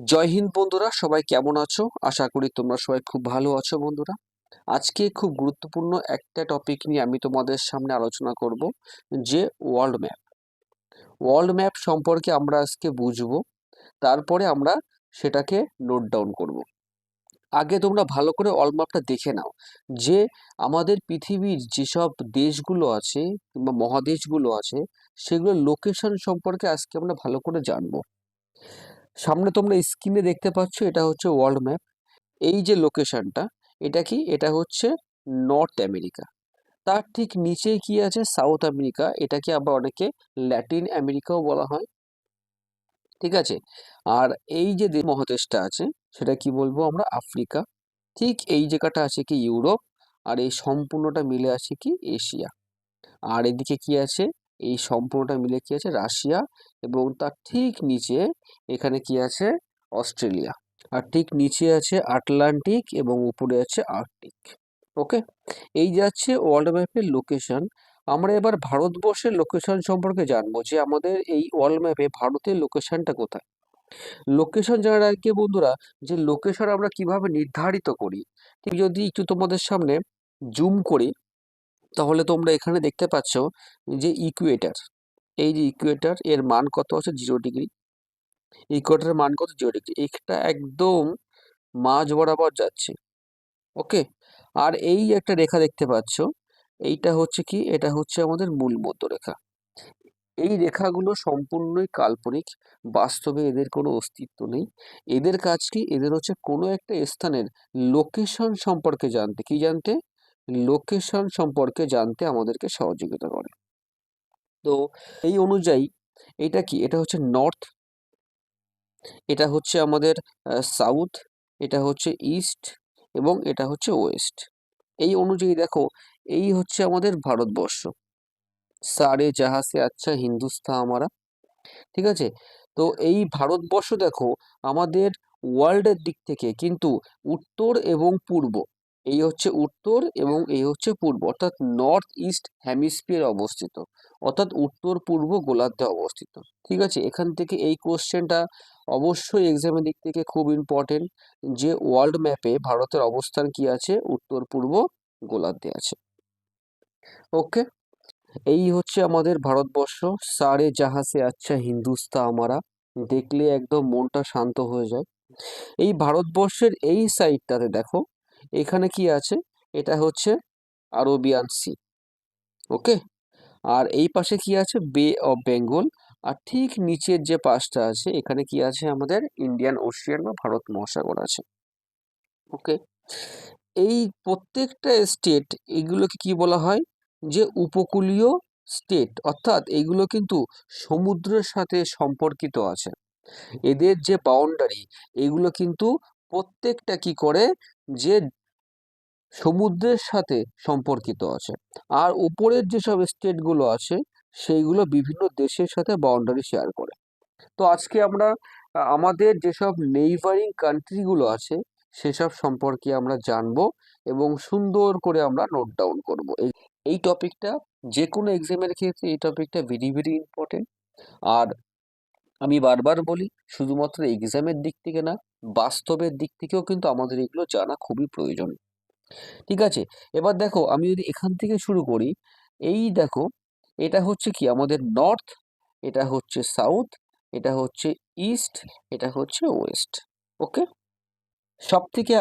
জয় হিন্দ বন্ধুরা, সবাই কেমন আছো? আশা করি তোমরা সবাই খুব ভালো আছো বন্ধুরা। আজকে খুব গুরুত্বপূর্ণ একটা টপিক নিয়ে আমি তোমাদের সামনে আলোচনা করব, যে ওয়ার্ল্ড ম্যাপ। ওয়ার্ল্ড ম্যাপ সম্পর্কে আমরা আজকে বুঝবো, তারপরে আমরা সেটাকে নোট ডাউন করব। আগে তোমরা ভালো করে ওয়ার্ল্ড ম্যাপটা দেখে নাও, যে আমাদের পৃথিবীর যেসব দেশগুলো আছে কিংবা মহাদেশগুলো আছে, সেগুলোর লোকেশন সম্পর্কে আজকে আমরা ভালো করে জানবো। সামনে তোমরা স্ক্রিনে দেখতে পাচ্ছ, এটা হচ্ছে ওয়ার্ল্ড ম্যাপ। এই যে লোকেশনটা, এটা কি? এটা হচ্ছে নর্থ আমেরিকা। তার ঠিক নিচে কি আছে? South America. এটাকে আবার অনেকে ল্যাটিন আমেরিকাও বলা হয়, ঠিক আছে। আর এই যে মহাদেশটা আছে, সেটা কি বলবো আমরা? আফ্রিকা। ঠিক এই জায়গাটা আছে কি? ইউরোপ। আর এই সম্পূর্ণটা মিলে আছে কি? এশিয়া। আর এদিকে কি আছে? এই সম্পূর্ণটা মিলে কি আছে? রাশিয়া। এবং তার ঠিক নিচে এখানে কি আছে? অস্ট্রেলিয়া। আর ঠিক নিচে আছে আটলান্টিক এবং উপরে আছে আর্কটিক। ওকে, এই যাচ্ছে ওয়ার্ল্ড ম্যাপের লোকেশন। আমরা এবার ভারতবর্ষের লোকেশন সম্পর্কে জানবো, যে আমাদের এই ওয়ার্ল্ড ম্যাপে ভারতের লোকেশনটা কোথায়। লোকেশন জানার আগে বন্ধুরা, যে লোকেশন আমরা কিভাবে নির্ধারিত করি, ঠিক যদি একটু তোমাদের সামনে জুম করি, তাহলে তোমরা এখানে দেখতে পাচ্ছ যে ইকুয়েটার। এই যে ইকুয়েটার, এর মান কত আছে? 0 ডিগ্রি। ইকুয়েটারের মান কত? 0 ডিগ্রি। এটা একদম মাঝ বরাবর যাচ্ছে। ওকে, আর এই একটা রেখা দেখতে পাচ্ছ, এইটা হচ্ছে কি? এটা হচ্ছে আমাদের মূল মধ্যরেখা। এই রেখাগুলো সম্পূর্ণই কাল্পনিক, বাস্তবে এদের কোনো অস্তিত্ব নেই। এদের কাজ কি? এদের হচ্ছে কোনো একটা স্থানের লোকেশন সম্পর্কে জানতে, কি জানতে? লোকেশন সম্পর্কে জানতে আমাদেরকে সহযোগিতা করে। তো এই অনুযায়ী এটা কি? এটা হচ্ছে নর্থ, এটা হচ্ছে আমাদের সাউথ, এটা হচ্ছে ইস্ট এবং এটা হচ্ছে ওয়েস্ট। এই অনুযায়ী দেখো, এই হচ্ছে আমাদের ভারতবর্ষ। সারে জাহাঁ সে আচ্ছা হিন্দুস্তান আমারা, ঠিক আছে। তো এই ভারতবর্ষ দেখো, আমাদের ওয়ার্ল্ডের দিক থেকে কিন্তু উত্তর এবং পূর্ব, এই হচ্ছে উত্তর এবং এই হচ্ছে পূর্ব, অর্থাৎ নর্থ ইস্ট হেমিস্ফিয়ার অবস্থিত, অর্থাৎ উত্তর পূর্ব গোলার্ধে অবস্থিত, ঠিক আছে। এখান থেকে এই কোশ্চেনটা অবশ্যই এক্সামের দিক থেকে খুব ইম্পর্টেন্ট, যে ওয়ার্ল্ড ম্যাপে ভারতের অবস্থান কি আছে? উত্তর পূর্ব গোলার্ধে আছে। ওকে, এই হচ্ছে আমাদের ভারতবর্ষ। সারে জাহাঁ সে আচ্ছা হিন্দুস্তান আমারা, দেখলে একদম মনটা শান্ত হয়ে যায়। এই ভারতবর্ষের এই সাইডটাতে দেখো, এখানে কি আছে? এটা হচ্ছে আরবিয়ান সি। ওকে, আর এই পাশে কি আছে? বে অফ বেঙ্গল। আর ঠিক নিচের যে পাশটা আছে, এখানে কি আছে? আমাদের ইন্ডিয়ান ওশিয়ান বা ভারত মহাসাগর আছে। ওকে, এই প্রত্যেকটা স্টেট, এগুলোকে কি বলা হয়? যে উপকূলীয় স্টেট, অর্থাৎ এইগুলো কিন্তু সমুদ্রের সাথে সম্পর্কিত আছে। এদের যে বাউন্ডারি, এগুলো কিন্তু প্রত্যেকটা কি করে? যে সমুদ্রের সাথে সম্পর্কিত আছে। আর উপরের যেসব স্টেটগুলো আছে, সেইগুলো বিভিন্ন দেশের সাথে বাউন্ডারি শেয়ার করে। তো আজকে আমরা আমাদের যেসব নেইবারিং কান্ট্রিগুলো আছে, সেসব সম্পর্কে আমরা জানবো এবং সুন্দর করে আমরা নোট ডাউন করবো। এই টপিকটা যে কোনো এক্সামের ক্ষেত্রে এই টপিকটা ভেরি ভেরি ইম্পর্টেন্ট। আর আমি বারবার বলি, শুধুমাত্র এক্সামের দিক থেকে না, বাস্তবের দিক থেকেও কিন্তু আমাদের এগুলো জানা খুবই প্রয়োজন, ঠিক আছে। এবার দেখো, আমি যদি এখান থেকে শুরু করি, এই দেখো, এটা হচ্ছে কি? আমাদের নর্থ, এটা হচ্ছে সাউথ, এটা হচ্ছে ইস্ট, এটা হচ্ছে ওয়েস্ট। ওকে, সব থেকে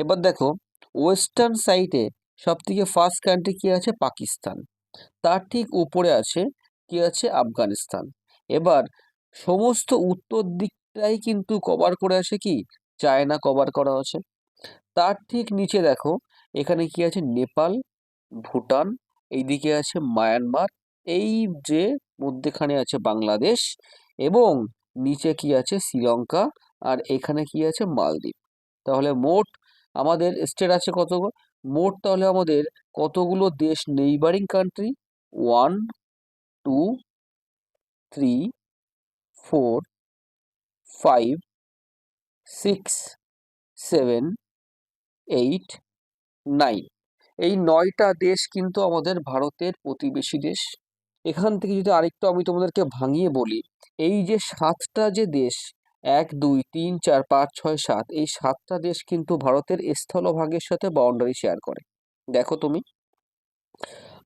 এবার দেখো, ওয়েস্টার্ন সাইডে সব থেকে ফার্স্ট কান্ট্রি কি আছে? পাকিস্তান। তার ঠিক উপরে আছে কি? আছে আফগানিস্তান। এবার সমস্ত উত্তর দিকটাই কিন্তু কভার করে আছে কি? চায়না কভার করা আছে। তার ঠিক নিচে দেখো, এখানে কি আছে? নেপাল, ভুটান, এইদিকে আছে মায়ানমার, এই যে মধ্যেখানে আছে বাংলাদেশ, এবং নিচে কি আছে? শ্রীলঙ্কা। আর এখানে কি আছে? মালদ্বীপ। তাহলে মোট আমাদের স্টেট আছে কতগুলো? মোট তাহলে আমাদের কতগুলো দেশ নেইবারিং কান্ট্রি? 1 2 3 4 5 6 7 8 9। এই 9টা দেশ কিন্তু আমাদের ভারতের প্রতিবেশী দেশ। এখান থেকে যদি আরেকটু আমি তোমাদেরকে ভাঙিয়ে বলি, এই যে 7টা যে দেশ, 1 2 3 4 5 6 7 এই 7টা দেশ কিন্তু ভারতের স্থলভাগের সাথে বাউন্ডারি শেয়ার করে। দেখো তুমি।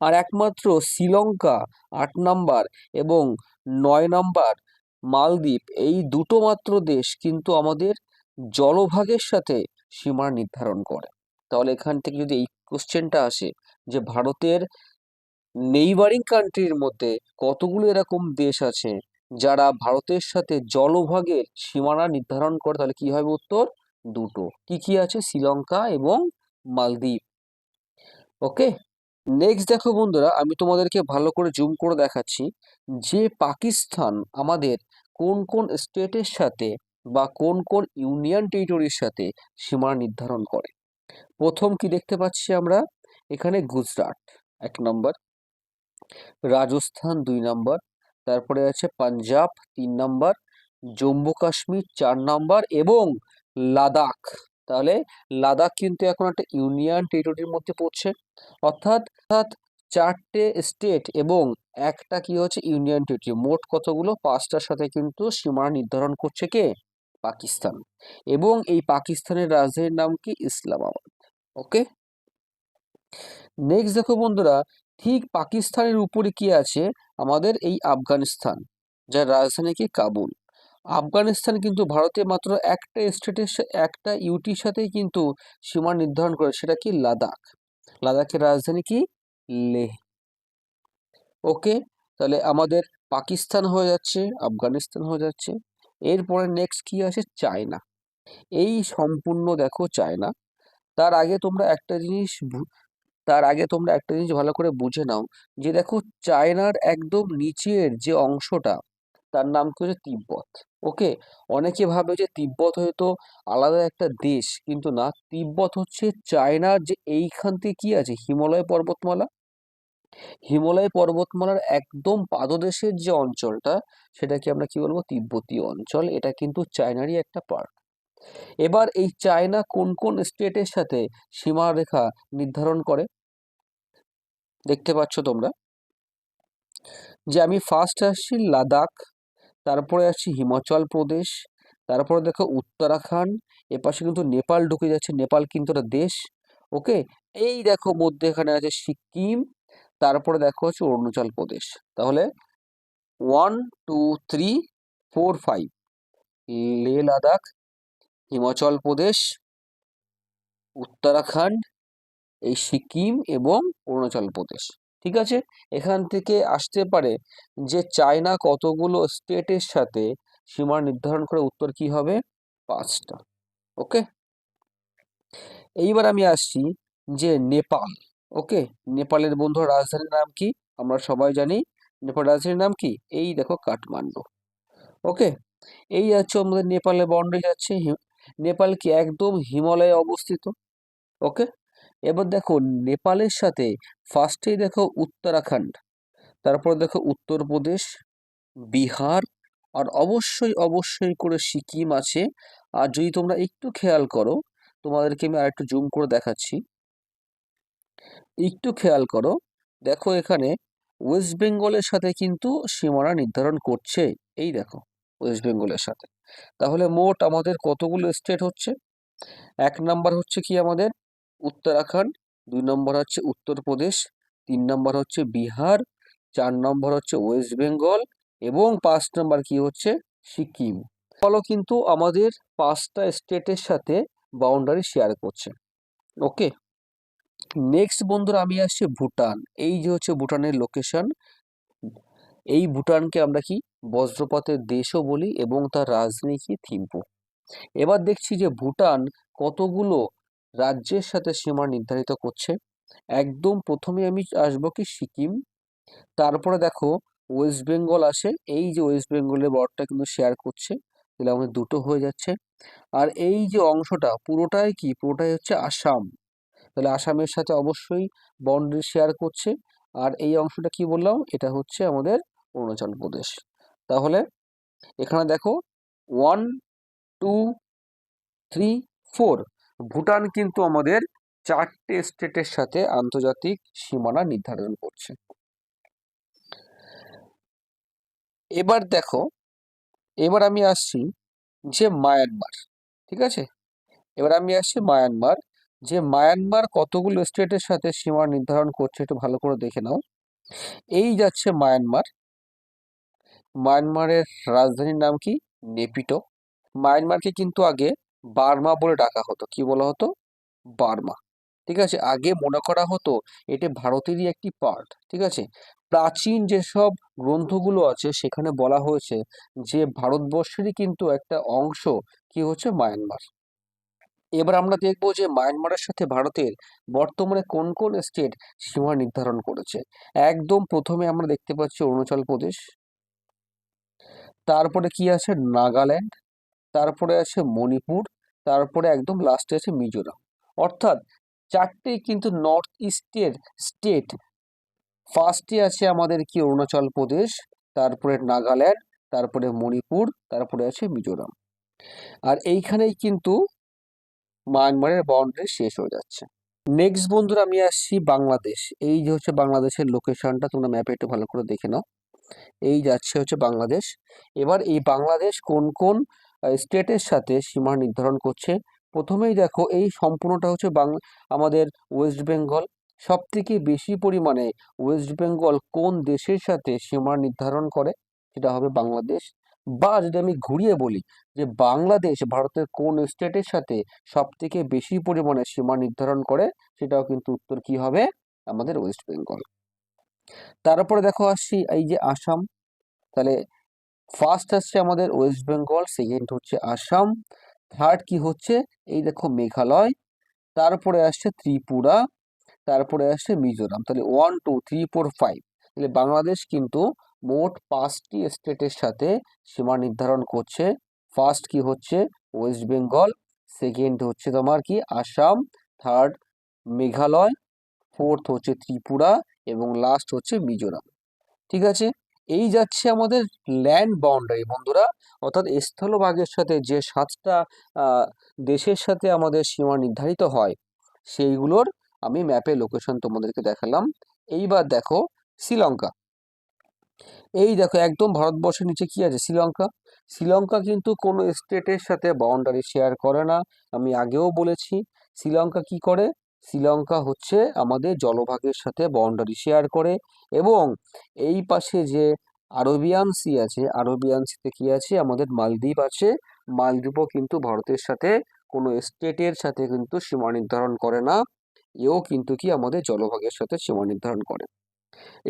আর একমাত্র শ্রীলঙ্কা 8 নম্বর এবং 9 নম্বর মালদ্বীপ, এই দুটো মাত্র দেশ কিন্তু আমাদের জলভাগের সাথে সীমা নির্ধারণ করে। তাহলে এখান থেকে যদি এই কোশ্চেনটা আসে যে ভারতের নেইবারিং কান্ট্রির মধ্যে কতগুলো এরকম দেশ আছে যারা ভারতের সাথে জলভাগের সীমানা নির্ধারণ করে, তাহলে কি হবে উত্তর? দুটো। কি কি আছে? শ্রীলঙ্কা এবং মালদ্বীপ। ওকে। নেক্সট দেখো বন্ধুরা, আমি তোমাদেরকে ভালো করে জুম করে দেখাচ্ছি যে পাকিস্তান আমাদের কোন কোন স্টেটের সাথে বা কোন কোন ইউনিয়ন টেরিটরির সাথে সীমা নির্ধারণ করে। প্রথম কি দেখতে পাচ্ছি আমরা? এখানে গুজরাট 1 নম্বর, রাজস্থান 2 নম্বর, তারপরে আছে পাঞ্জাব 3 নম্বর, জম্মু কাশ্মীর 4 নম্বর এবং লাদাখ। তাহলে লাদাখ কিন্তু এখন একটা ইউনিয়ন টেরিটরির মধ্যে পড়ছে, অর্থাৎ 4টে স্টেট এবং একটা কি হচ্ছে ইউনিয়ন টেরিটরি, মোট কতগুলো? 5টার সাথে কিন্তু সীমানা নির্ধারণ করছে কে? পাকিস্তান। এবং এই পাকিস্তানের রাজধানীর নাম কি? ইসলামাবাদ। ওকে। নেক্সট দেখো বন্ধুরা, ঠিক পাকিস্তানের উপরে কি আছে? আমাদের এই আফগানিস্তান, যার রাজধানী কি? কাবুল। আফগানিস্তান কিন্তু ভারতে মাত্র একটা স্টেটের একটা ইউটির সাথেই কিন্তু সীমা নির্ধারণ করে, সেটা কি? লাদাখ। লাদাখের রাজধানী কি? লেহ। ওকে। তাহলে আমাদের পাকিস্তান হয়ে যাচ্ছে, আফগানিস্তান হয়ে যাচ্ছে। এরপরে নেক্সট কি আছে? চায়না। এই সম্পূর্ণ দেখো চায়না। তার আগে তোমরা একটা জিনিস ভালো করে বুঝে নাও যে দেখো চায়নার একদম নিচের যে অংশটা, তার নাম কি হচ্ছে? তিব্বত। ওকে। অনেকে ভাবে যে তিব্বত হয়তো আলাদা একটা দেশ, কিন্তু না, তিব্বত হচ্ছে চায়নার যে এইখান থেকে কি আছে? হিমালয় পর্বতমালা। হিমালয় পর্বতমালার একদম পাদদেশের যে অঞ্চলটা, সেটাকে আমরা কি বলবো? তিব্বতীয় অঞ্চল। এটা কিন্তু চায়নারই একটা পার্ট। এবার এই চায়না কোন কোন স্টেটের সাথে সীমারেখা নির্ধারণ করে দেখতে পাচ্ছ তোমরা? যে আমি ফার্স্ট আসছি লাদাখ, তারপরে আসছি হিমাচল প্রদেশ, তারপরে দেখো উত্তরাখণ্ড, এপাশে কিন্তু নেপাল ঢুকে যাচ্ছে, নেপাল কিন্তু একটা দেশ। ওকে। এই দেখো মধ্যে এখানে আছে সিকিম, তারপরে দেখো হচ্ছে অরুণাচল প্রদেশ। তাহলে 1 2 3 4 5 লে লাদাখ, হিমাচল প্রদেশ, উত্তরাখণ্ড, এই সিকিম এবং অরুণাচল প্রদেশ। ঠিক আছে। এখান থেকে আসতে পারে যে চায়না কতগুলো স্টেটের সাথে সীমা নির্ধারণ করে? উত্তর কি হবে? 5টা। ওকে। এইবার আমি আসছি যে নেপাল। ওকে। নেপালের বন্ধুর রাজধানীর নাম কি? আমরা সবাই জানি নেপাল রাজধানীর নাম কি? এই দেখো কাঠমান্ডু। ওকে। এই যাচ্ছে আমাদের নেপালের বাউন্ডারি যাচ্ছে। নেপাল কি একদম হিমালয়ে অবস্থিত। ওকে। এবার দেখো নেপালের সাথে ফার্স্টেই দেখো উত্তরাখণ্ড, তারপর দেখো উত্তরপ্রদেশ, বিহার, আর অবশ্যই অবশ্যই করে সিকিম আছে। আর যদি তোমরা একটু খেয়াল করো, তোমাদেরকে আমি আরেকটু জুম করে দেখাচ্ছি, একটু খেয়াল করো, দেখো এখানে ওয়েস্ট বেঙ্গলের সাথে কিন্তু সীমানা নির্ধারণ করছে। এই দেখো ওয়েস্ট বেঙ্গলের সাথে। তাহলে মোট আমাদের কতগুলো স্টেট হচ্ছে? 1 নম্বর হচ্ছে কি আমাদের? উত্তরাখণ্ড, 2 নম্বর হচ্ছে উত্তরপ্রদেশ, 3 নম্বর হচ্ছে বিহার, 4 নম্বর হচ্ছে ওয়েস্ট বেঙ্গল এবং 5 নম্বর কি হচ্ছে? সিকিম। ফলো কিন্তু আমাদের 5টা স্টেটের সাথে বাউন্ডারি শেয়ার করছে। ওকে। নেক্সট বন্ধুরা আমি আসছি ভুটান। এই যে হচ্ছে ভুটানের লোকেশন। এই ভুটানকে আমরা কি বজ্রপাতের দেশও বলি এবং তার রাজধানী কি? থিম্পু। এবার দেখছি যে ভুটান কতগুলো রাজ্যের সাথে সীমা নির্ধারিত করছে। একদম প্রথমে আমি আসবো কি? সিকিম, তারপরে দেখো ওয়েস্ট বেঙ্গল আসে। এই যে ওয়েস্ট বেঙ্গলের বর্ডারটা কিন্তু শেয়ার করছে, তাহলে আমাদের দুটো হয়ে যাচ্ছে। আর এই যে অংশটা পুরোটাই কি? পুরোটাই হচ্ছে আসাম। তাহলে আসামের সাথে অবশ্যই বাউন্ডারি শেয়ার করছে। আর এই অংশটা কি বললাম? এটা হচ্ছে আমাদের অরুণাচল প্রদেশ। তাহলে এখানে দেখো 1 2 3 4 ভুটান কিন্তু আমাদের 4টে স্টেটের সাথে আন্তর্জাতিক সীমানা নির্ধারণ করছে। এবার দেখো, এবার আমি আসছি যে মায়ানমার, ঠিক আছে। এবার আমি আসছি মায়ানমার, যে মায়ানমার কতগুলো স্টেটের সাথে সীমা নির্ধারণ করছে একটু ভালো করে দেখে নাও। এই যাচ্ছে মায়ানমার, মায়ানমারের রাজধানীর নাম কি? নেপিটো। মায়ানমারকে কিন্তু আগে বার্মা বলে ডাকা হতো, কি বলা হতো? বার্মা, ঠিক আছে। আগে মনে করা হতো এটা ভারতেরই একটি পার্ট, ঠিক আছে। প্রাচীন যেসব গ্রন্থগুলো আছে সেখানে বলা হয়েছে যে ভারতবর্ষেরই কিন্তু একটা অংশ কি হচ্ছে মায়ানমার। এবার আমরা দেখবো যে মায়ানমারের সাথে ভারতের বর্তমানে কোন কোন স্টেট সীমা নির্ধারণ করেছে। একদম প্রথমে আমরা দেখতে পাচ্ছি অরুণাচল প্রদেশ, তারপরে কি আছে নাগাল্যান্ড, তারপরে আছে মণিপুর, তারপরে একদম লাস্টে আছে মিজোরাম। অর্থাৎ চারটেই কিন্তু নর্থ ইস্টের স্টেট। ফার্স্টে আছে আমাদের কি অরুণাচল প্রদেশ, তারপরে নাগাল্যান্ড, তারপরে মণিপুর, তারপরে আছে মিজোরাম। আর এইখানেই কিন্তু মায়ানমারের বাউন্ডারি শেষ হয়ে যাচ্ছে। নেক্সট বন্ধুরা আমি আসছি বাংলাদেশ। এই যে হচ্ছে বাংলাদেশের লোকেশনটা, তোমরা ম্যাপে একটু ভালো করে দেখে নাও। এই যাচ্ছে হচ্ছে বাংলাদেশ। এবার এই বাংলাদেশ কোন কোন স্টেটের সাথে সীমা নির্ধারণ করছে। প্রথমেই দেখো এই সম্পূর্ণটা হচ্ছে আমাদের ওয়েস্ট বেঙ্গল। সব থেকে বেশি পরিমাণে ওয়েস্ট বেঙ্গল কোন দেশের সাথে সীমা নির্ধারণ করে? সেটা হবে বাংলাদেশ। বা যদি আমি ঘুরিয়ে বলি যে বাংলাদেশ ভারতের কোন স্টেটের সাথে সব থেকে বেশি পরিমাণে সীমা নির্ধারণ করে, সেটাও কিন্তু উত্তর কি হবে? আমাদের ওয়েস্ট বেঙ্গল। তারপরে দেখো আসছি এই যে আসাম। তাহলে ফার্স্ট আসছে আমাদের ওয়েস্ট বেঙ্গল, সেকেন্ড হচ্ছে আসাম, থার্ড কি হচ্ছে এই দেখো মেঘালয়, তারপরে আসছে ত্রিপুরা, তারপরে আসছে মিজোরাম। তাহলে 1 2 3 4 5। তাহলে বাংলাদেশ কিন্তু মোট 5টি স্টেটের সাথে সীমা নির্ধারণ করছে। ফার্স্ট কি হচ্ছে ওয়েস্ট বেঙ্গল, সেকেন্ড হচ্ছে তোমার কি আসাম, থার্ড মেঘালয়, ফোর্থ হচ্ছে ত্রিপুরা এবং লাস্ট হচ্ছে মিজোরাম, ঠিক আছে। এই যাচ্ছে আমাদের ল্যান্ড বাউন্ডারি বন্ধুরা, অর্থাৎ স্থলভাগের সাথে যে 7টা দেশের সাথে আমাদের সীমা নির্ধারিত হয় সেইগুলোর আমি ম্যাপে লোকেশন তোমাদেরকে দেখালাম। এইবার দেখো শ্রীলঙ্কা। এই দেখো একদম ভারতবর্ষের নিচে কি আছে? শ্রীলঙ্কা। শ্রীলঙ্কা কিন্তু কোনো স্টেটের সাথে বাউন্ডারি শেয়ার করে না। আমি আগেও বলেছি শ্রীলঙ্কা কি করে, শ্রীলঙ্কা হচ্ছে আমাদের জলভাগের সাথে বাউন্ডারি শেয়ার করে। এবং এই পাশে যে আরবিয়ান সি আছে, আরবিয়ান সিতে কি আছে? আমাদের মালদ্বীপ আছে। মালদ্বীপও কিন্তু ভারতের সাথে কোনো স্টেটের সাথে কিন্তু সীমা নির্ধারণ করে না, এও কিন্তু কি আমাদের জলভাগের সাথে সীমা নির্ধারণ করে।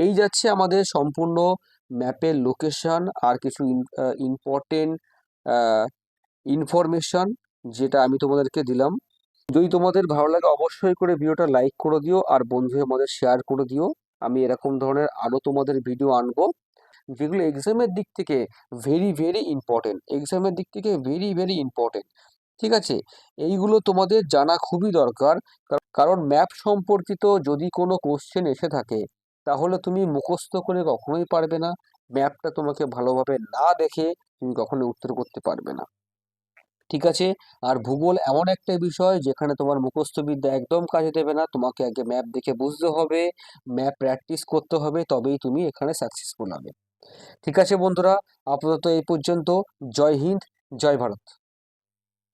এই যাচ্ছে আমাদের সম্পূর্ণ ম্যাপের লোকেশন আর কিছু ইম্পর্টেন্ট ইনফরমেশন যেটা আমি তোমাদেরকে দিলাম। যদি তোমাদের ভালো লাগে অবশ্যই করে ভিডিওটা লাইক করে দিও আর বন্ধুদের মধ্যে শেয়ার করে দিও। আমি এরকম ধরনের আরও তোমাদের ভিডিও আনবো যেগুলো এক্সামের দিক থেকে ভেরি ভেরি ইম্পর্টেন্ট, এক্সামের দিক থেকে ভেরি ভেরি ইম্পর্টেন্ট, ঠিক আছে। এইগুলো তোমাদের জানা খুবই দরকার। কারণ ম্যাপ সম্পর্কিত যদি কোনো কোশ্চেন এসে থাকে তাহলে তুমি মুখস্থ করে কখনোই পারবে না। ম্যাপটা তোমাকে ভালোভাবে না দেখে তুমি কখনোই উত্তর করতে পারবে না, ঠিক আছে। আর ভূগোল এমন একটা বিষয় যেখানে তোমার মুখস্থ বিদ্যা একদম কাজে দেবে না, তোমাকে আগে ম্যাপ দেখে বুঝতে হবে, ম্যাপ প্র্যাকটিস করতে হবে, তবেই তুমি এখানে সাকসেসফুল হবে। ঠিক আছে বন্ধুরা, আপাতত এই পর্যন্ত। জয় হিন্দ, জয় ভারত।